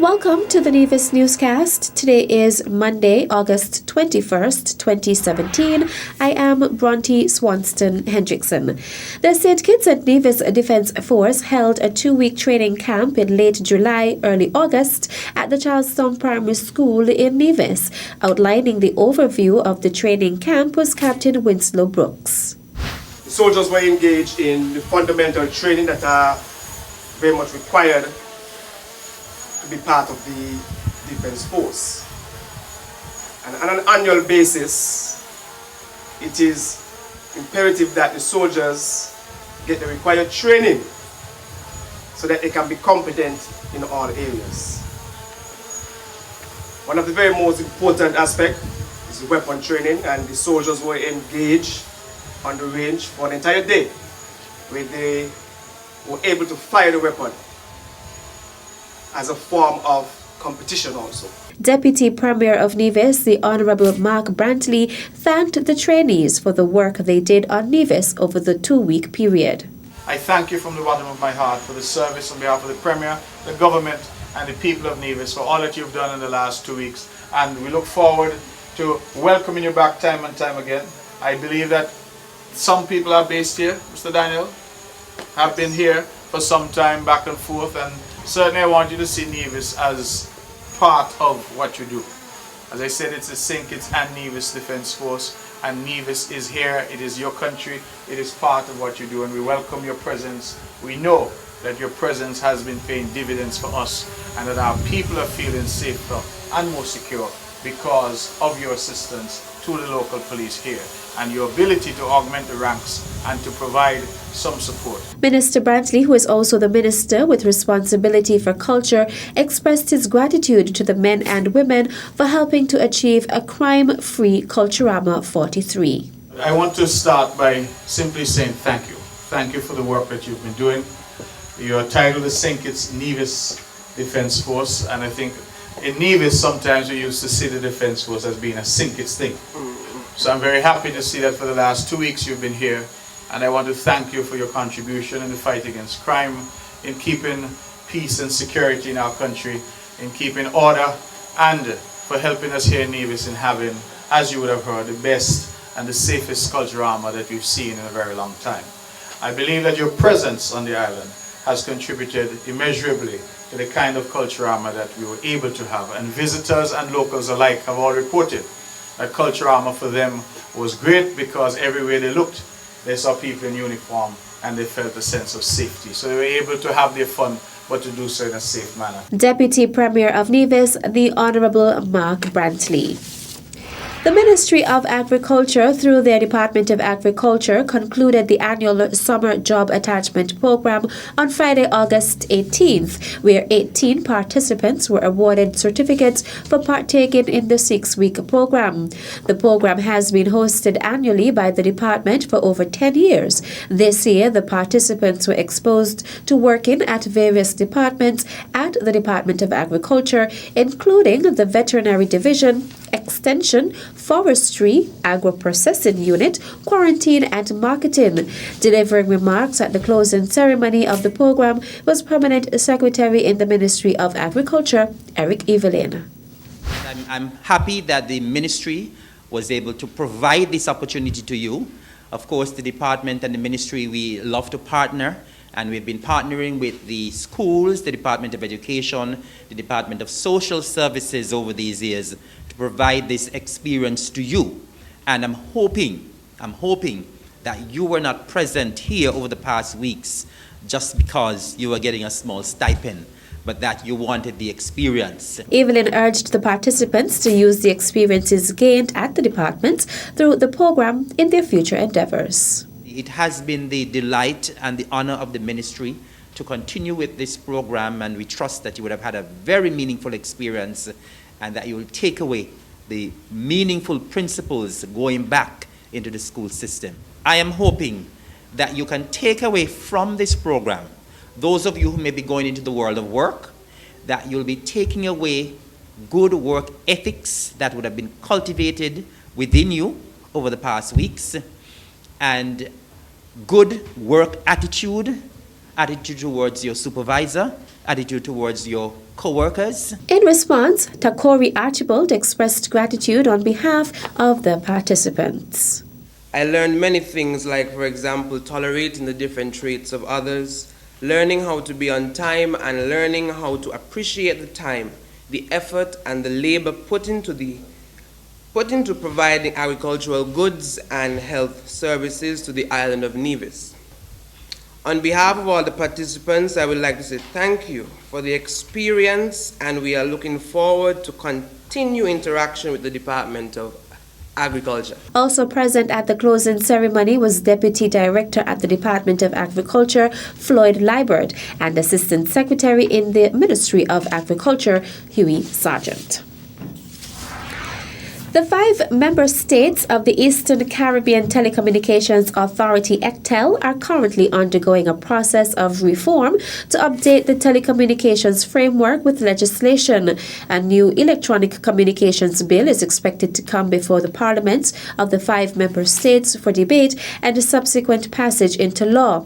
Welcome to the Nevis Newscast. Today is Monday, August 21st, 2017. I am Bronte Swanston Hendrickson. The St. Kitts and Nevis Defence Force held a 2-week training camp in late July, early August at the Charlestown Primary School in Nevis. Outlining the overview of the training camp was Captain Winslow Brooks. The soldiers were engaged in the fundamental training that are very much required to be part of the Defence Force. And on an annual basis, it is imperative that the soldiers get the required training so that they can be competent in all areas. One of the very most important aspects is the weapon training, and the soldiers were engaged on the range for an entire day, where they were able to fire the weapon as a form of competition also. Deputy Premier of Nevis, the Honourable Mark Brantley, thanked the trainees for the work they did on Nevis over the 2-week period. I thank you from the bottom of my heart for the service on behalf of the Premier, the government and the people of Nevis for all that you've done in the last 2 weeks, and we look forward to welcoming you back time and time again. I believe that some people are based here, Mr. Daniel, have been here for some time back and forth, and certainly I want you to see Nevis as part of what you do. As I said, it's the St. Kitts and Nevis Defence Force, and Nevis is here. It is your country. It is part of what you do, and we welcome your presence. We know that your presence has been paying dividends for us, and that our people are feeling safer and more secure because of your assistance to the local police here and your ability to augment the ranks and to provide some support. Minister Brantley, who is also the minister with responsibility for culture, expressed his gratitude to the men and women for helping to achieve a crime-free Culturama 43. I want to start by simply saying thank you. Thank you for the work that you've been doing. Your title is St. Kitts Nevis Defence Force, and I think in Nevis sometimes we used to see the Defence Force as being a St. Kitts thing. So I'm very happy to see that for the last 2 weeks you've been here, and I want to thank you for your contribution in the fight against crime, in keeping peace and security in our country, in keeping order, and for helping us here in Nevis in having, as you would have heard, the best and the safest Culturama that we've seen in a very long time. I believe that your presence on the island has contributed immeasurably to the kind of Culturama that we were able to have, and visitors and locals alike have all reported that Culturama for them was great because everywhere they looked, they saw people in uniform and they felt a sense of safety. So they were able to have their fun, but to do so in a safe manner. Deputy Premier of Nevis, the Honourable Mark Brantley. The Ministry of Agriculture, through their Department of Agriculture, concluded the annual Summer Job Attachment Program on Friday, August 18th, where 18 participants were awarded certificates for partaking in the 6-week program. The program has been hosted annually by the department for over 10 years. This year, the participants were exposed to working at various departments at the Department of Agriculture, including the Veterinary Division, Extension, Forestry, Agro-Processing Unit, Quarantine and Marketing. Delivering remarks at the closing ceremony of the program was Permanent Secretary in the Ministry of Agriculture, Eric Evelyn. I'm happy that the ministry was able to provide this opportunity to you. Of course, the department and the ministry, we love to partner, and we've been partnering with the schools, the Department of Education, the Department of Social Services over these years to provide this experience to you. And I'm hoping that you were not present here over the past weeks just because you were getting a small stipend, but that you wanted the experience. Evelyn urged the participants to use the experiences gained at the department through the program in their future endeavors. It has been the delight and the honor of the ministry to continue with this program, and we trust that you would have had a very meaningful experience and that you will take away the meaningful principles going back into the school system. I am hoping that you can take away from this program, those of you who may be going into the world of work, that you'll be taking away good work ethics that would have been cultivated within you over the past weeks, and good work attitude towards your supervisor, attitude towards your co-workers. In response, Takori Archibald expressed gratitude on behalf of the participants. I learned many things, like, for example, tolerating the different traits of others, learning how to be on time, and learning how to appreciate the time, the effort, and the labor put into providing agricultural goods and health services to the island of Nevis. On behalf of all the participants, I would like to say thank you for the experience, and we are looking forward to continue interaction with the Department of Agriculture. Also present at the closing ceremony was Deputy Director at the Department of Agriculture, Floyd Liebert, and Assistant Secretary in the Ministry of Agriculture, Huey Sargent. The 5 member states of the Eastern Caribbean Telecommunications Authority, ECTEL, are currently undergoing a process of reform to update the telecommunications framework with legislation. A new electronic communications bill is expected to come before the parliaments of the 5 member states for debate and subsequent passage into law.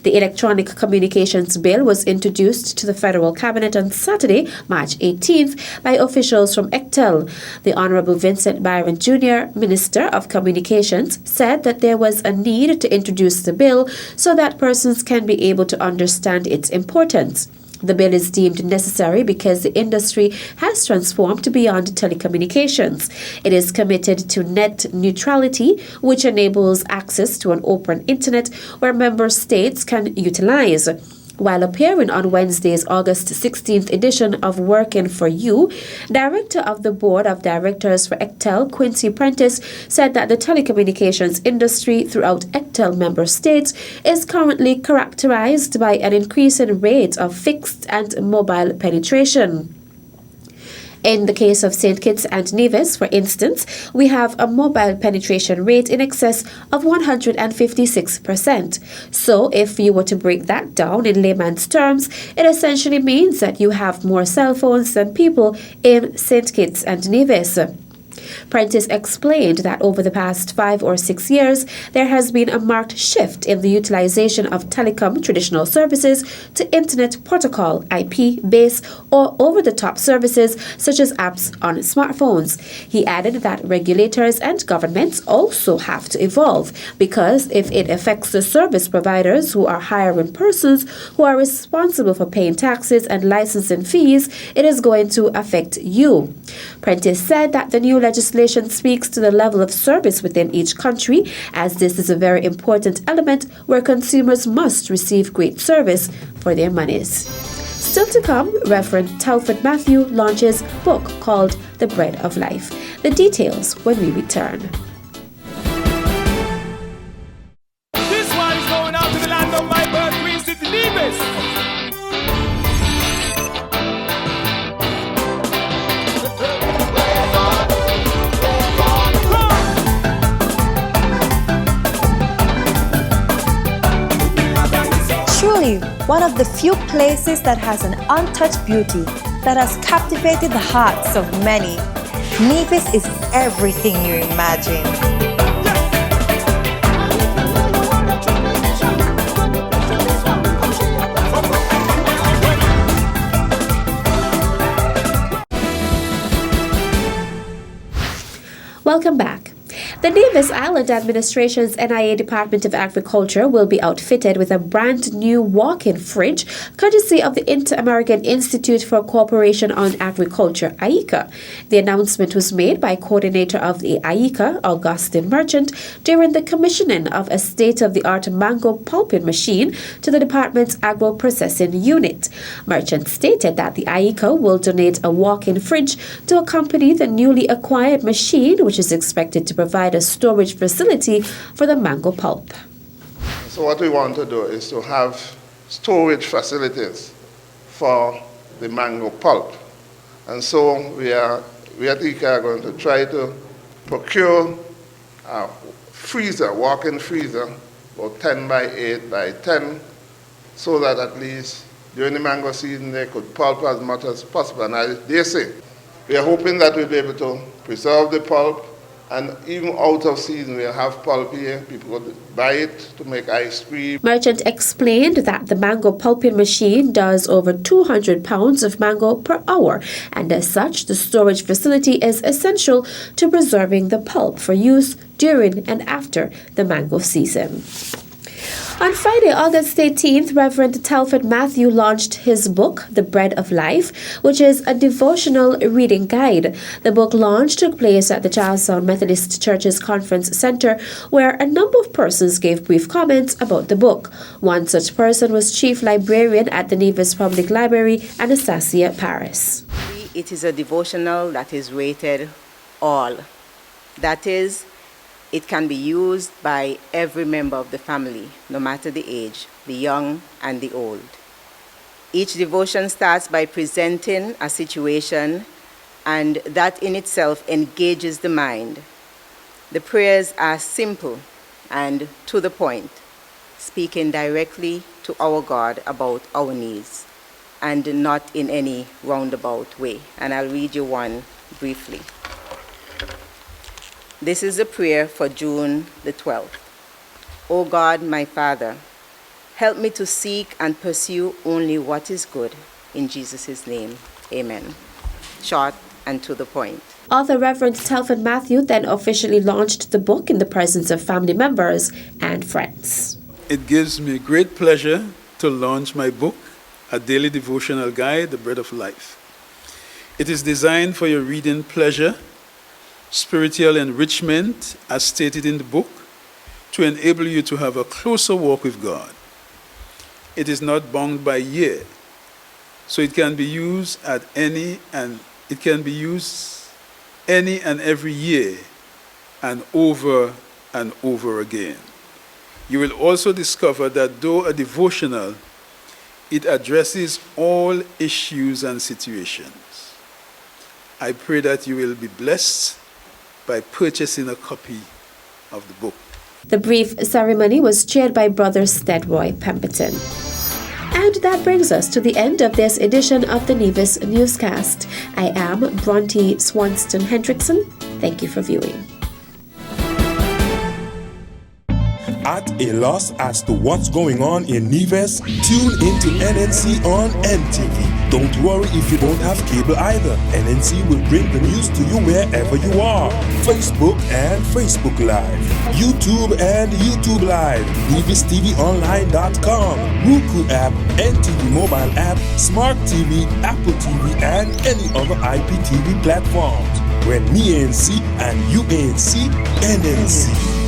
The Electronic Communications Bill was introduced to the Federal Cabinet on Saturday, March 18th, by officials from ECTEL. The Honorable Vincent Byron Jr., Minister of Communications, said that there was a need to introduce the bill so that persons can be able to understand its importance. The bill is deemed necessary because the industry has transformed beyond telecommunications. It is committed to net neutrality, which enables access to an open internet where member states can utilize. While appearing on Wednesday's August 16th edition of Working for You, Director of the Board of Directors for ECTEL, Quincy Prentice, said that the telecommunications industry throughout ECTEL member states is currently characterized by an increasing rate of fixed and mobile penetration. In the case of St. Kitts and Nevis, for instance, we have a mobile penetration rate in excess of 156%. So if you were to break that down in layman's terms, it essentially means that you have more cell phones than people in St. Kitts and Nevis. Prentice explained that over the past 5 or 6 years, there has been a marked shift in the utilization of telecom traditional services to Internet Protocol, IP-based, or over-the-top services such as apps on smartphones. He added that regulators and governments also have to evolve because if it affects the service providers who are hiring persons who are responsible for paying taxes and licensing fees, it is going to affect you. Prentice said that the new legislation speaks to the level of service within each country, as this is a very important element where consumers must receive great service for their monies. Still to come, Reverend Telford Matthew launches book called The Bread of Life. The details when we return. This one is going out to the land of my birth, Green City, Nevis. Truly, one of the few places that has an untouched beauty that has captivated the hearts of many. Nevis is everything you imagine. Welcome back. The Nevis Island Administration's NIA Department of Agriculture will be outfitted with a brand new walk-in fridge courtesy of the Inter-American Institute for Cooperation on Agriculture, AICA. The announcement was made by coordinator of the AICA, Augustine Merchant, during the commissioning of a state-of-the-art mango pulping machine to the department's agro-processing unit. Merchant stated that the AICA will donate a walk-in fridge to accompany the newly acquired machine, which is expected to provide a storage facility for the mango pulp. So what we want to do is to have storage facilities for the mango pulp. And so we at ICA are going to try to procure a freezer, walk-in freezer, about 10 by 8 by 10, so that at least during the mango season they could pulp as much as possible. And as they say, we are hoping that we'll be able to preserve the pulp And even out of season, we'll have pulp here. People could buy it to make ice cream. Merchant explained that the mango pulping machine does over 200 pounds of mango per hour, and as such, the storage facility is essential to preserving the pulp for use during and after the mango season. On Friday, August 18th, Reverend Telford Matthew launched his book, The Bread of Life, which is a devotional reading guide. The book launch took place at the Charlestown Methodist Church's Conference Center, where a number of persons gave brief comments about the book. One such person was Chief Librarian at the Nevis Public Library, Anastasia Paris. It is a devotional that is rated all. That is, it can be used by every member of the family, no matter the age, the young and the old. Each devotion starts by presenting a situation, and that in itself engages the mind. The prayers are simple and to the point, speaking directly to our God about our needs, and not in any roundabout way. And I'll read you one briefly. This is a prayer for June the 12th. O God, my Father, help me to seek and pursue only what is good. In Jesus' name, amen. Short and to the point. Author Reverend Telford Matthew then officially launched the book in the presence of family members and friends. It gives me great pleasure to launch my book, a daily devotional guide, The Bread of Life. It is designed for your reading pleasure, spiritual enrichment, as stated in the book, to enable you to have a closer walk with God. It is not bound by year, so it can be used any and every year and over again. You will also discover that though a devotional, it addresses all issues and situations. I pray that you will be blessed by purchasing a copy of the book. The brief ceremony was chaired by Brother Stedroy Pemberton. And that brings us to the end of this edition of the Nevis Newscast. I am Bronte Swanston Hendrickson. Thank you for viewing. At a loss as to what's going on in Nevis? Tune into NNC on NTV. Don't worry if you don't have cable either. NNC will bring the news to you wherever you are. Facebook and Facebook Live. YouTube and YouTube Live. NevisTVOnline.com. Roku app, NTV mobile app, Smart TV, Apple TV, and any other IPTV platforms. When me ANC and you ANC, NNC.